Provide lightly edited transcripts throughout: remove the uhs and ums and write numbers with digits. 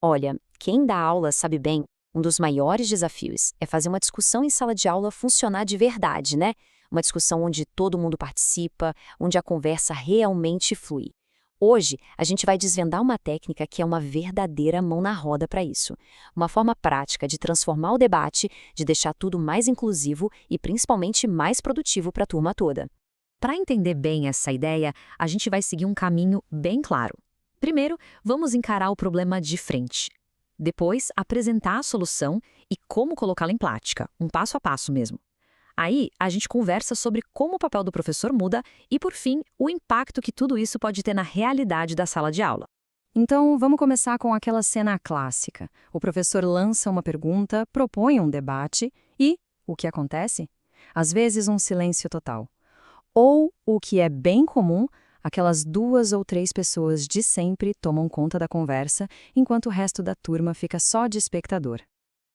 Olha, quem dá aula sabe bem, um dos maiores desafios é fazer uma discussão em sala de aula funcionar de verdade, né? Uma discussão onde todo mundo participa, onde a conversa realmente flui. Hoje, a gente vai desvendar uma técnica que é uma verdadeira mão na roda para isso. Uma forma prática de transformar o debate, de deixar tudo mais inclusivo e principalmente mais produtivo para a turma toda. Para entender bem essa ideia, a gente vai seguir um caminho bem claro. Primeiro, vamos encarar o problema de frente. Depois, apresentar a solução e como colocá-la em prática, um passo a passo mesmo. Aí, a gente conversa sobre como o papel do professor muda e, por fim, o impacto que tudo isso pode ter na realidade da sala de aula. Então, vamos começar com aquela cena clássica. O professor lança uma pergunta, propõe um debate e o que acontece? Às vezes, um silêncio total. Ou, o que é bem comum, aquelas 2 ou 3 pessoas de sempre tomam conta da conversa, enquanto o resto da turma fica só de espectador.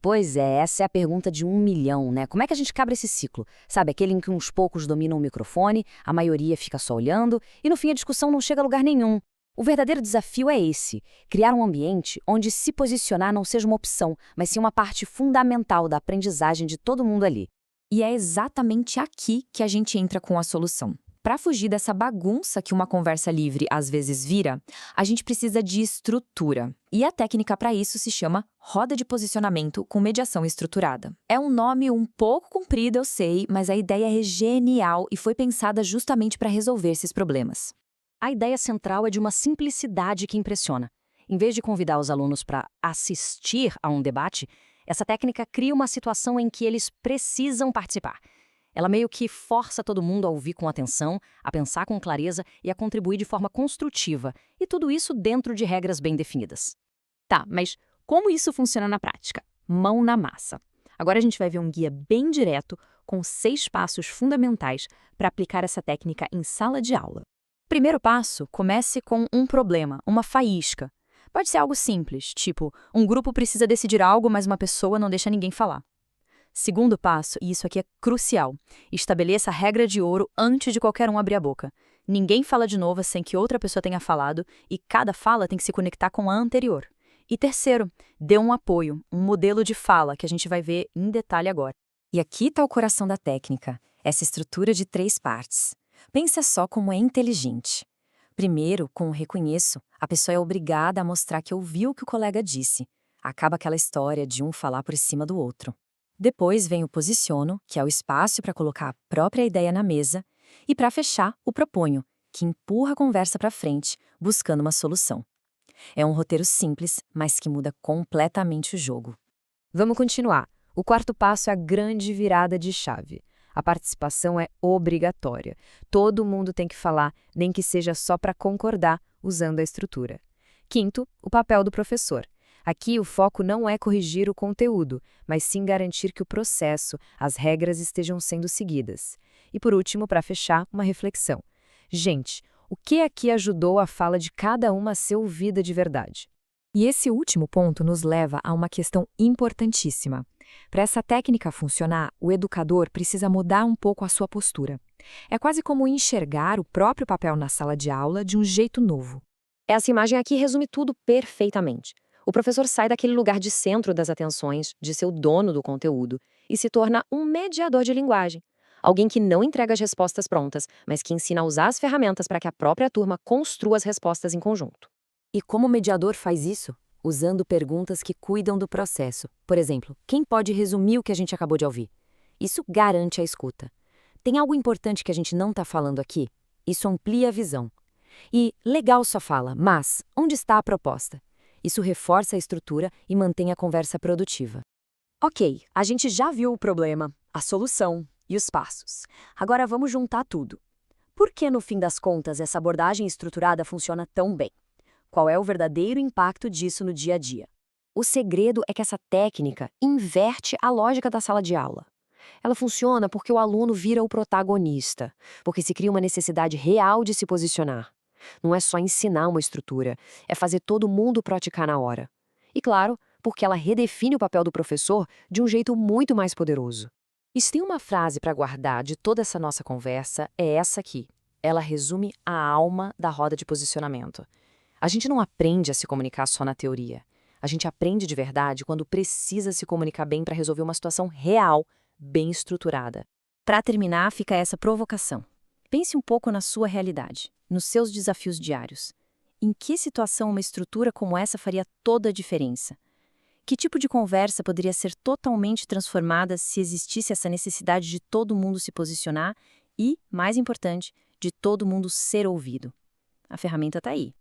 Pois é, essa é a pergunta de 1 milhão, né? Como é que a gente quebra esse ciclo? Sabe, aquele em que uns poucos dominam o microfone, a maioria fica só olhando e no fim a discussão não chega a lugar nenhum. O verdadeiro desafio é esse: criar um ambiente onde se posicionar não seja uma opção, mas sim uma parte fundamental da aprendizagem de todo mundo ali. E é exatamente aqui que a gente entra com a solução. Para fugir dessa bagunça que uma conversa livre às vezes vira, a gente precisa de estrutura. E a técnica para isso se chama roda de posicionamento com mediação estruturada. É um nome um pouco comprido, eu sei, mas a ideia é genial e foi pensada justamente para resolver esses problemas. A ideia central é de uma simplicidade que impressiona. Em vez de convidar os alunos para assistir a um debate, essa técnica cria uma situação em que eles precisam participar. Ela meio que força todo mundo a ouvir com atenção, a pensar com clareza e a contribuir de forma construtiva, e tudo isso dentro de regras bem definidas. Tá, mas como isso funciona na prática? Mão na massa. Agora a gente vai ver um guia bem direto, com 6 passos fundamentais para aplicar essa técnica em sala de aula. Primeiro passo, comece com um problema, uma faísca. Pode ser algo simples, tipo, um grupo precisa decidir algo, mas uma pessoa não deixa ninguém falar. Segundo passo, e isso aqui é crucial, estabeleça a regra de ouro antes de qualquer um abrir a boca. Ninguém fala de novo sem que outra pessoa tenha falado e cada fala tem que se conectar com a anterior. E terceiro, dê um apoio, um modelo de fala que a gente vai ver em detalhe agora. E aqui está o coração da técnica, essa estrutura de 3 partes. Pensa só como é inteligente. Primeiro, com o reconheço, a pessoa é obrigada a mostrar que ouviu o que o colega disse. Acaba aquela história de um falar por cima do outro. Depois vem o posiciono, que é o espaço para colocar a própria ideia na mesa, e para fechar, o proponho, que empurra a conversa para frente, buscando uma solução. É um roteiro simples, mas que muda completamente o jogo. Vamos continuar. O quarto passo é a grande virada de chave. A participação é obrigatória. Todo mundo tem que falar, nem que seja só para concordar, usando a estrutura. Quinto, o papel do professor. Aqui o foco não é corrigir o conteúdo, mas sim garantir que o processo, as regras estejam sendo seguidas. E por último, para fechar, uma reflexão. Gente, o que aqui ajudou a fala de cada uma a ser ouvida de verdade? E esse último ponto nos leva a uma questão importantíssima. Para essa técnica funcionar, o educador precisa mudar um pouco a sua postura. É quase como enxergar o próprio papel na sala de aula de um jeito novo. Essa imagem aqui resume tudo perfeitamente. O professor sai daquele lugar de centro das atenções, de ser o dono do conteúdo, e se torna um mediador de linguagem. Alguém que não entrega as respostas prontas, mas que ensina a usar as ferramentas para que a própria turma construa as respostas em conjunto. E como o mediador faz isso? Usando perguntas que cuidam do processo. Por exemplo, quem pode resumir o que a gente acabou de ouvir? Isso garante a escuta. Tem algo importante que a gente não está falando aqui? Isso amplia a visão. E legal sua fala, mas onde está a proposta? Isso reforça a estrutura e mantém a conversa produtiva. Ok, a gente já viu o problema, a solução e os passos. Agora vamos juntar tudo. Por que, no fim das contas, essa abordagem estruturada funciona tão bem? Qual é o verdadeiro impacto disso no dia a dia? O segredo é que essa técnica inverte a lógica da sala de aula. Ela funciona porque o aluno vira o protagonista, porque se cria uma necessidade real de se posicionar. Não é só ensinar uma estrutura, é fazer todo mundo praticar na hora. E claro, porque ela redefine o papel do professor de um jeito muito mais poderoso. E se tem uma frase para guardar de toda essa nossa conversa, é essa aqui. Ela resume a alma da roda de posicionamento. A gente não aprende a se comunicar só na teoria. A gente aprende de verdade quando precisa se comunicar bem para resolver uma situação real, bem estruturada. Para terminar, fica essa provocação. Pense um pouco na sua realidade, nos seus desafios diários. Em que situação uma estrutura como essa faria toda a diferença? Que tipo de conversa poderia ser totalmente transformada se existisse essa necessidade de todo mundo se posicionar e, mais importante, de todo mundo ser ouvido? A ferramenta está aí.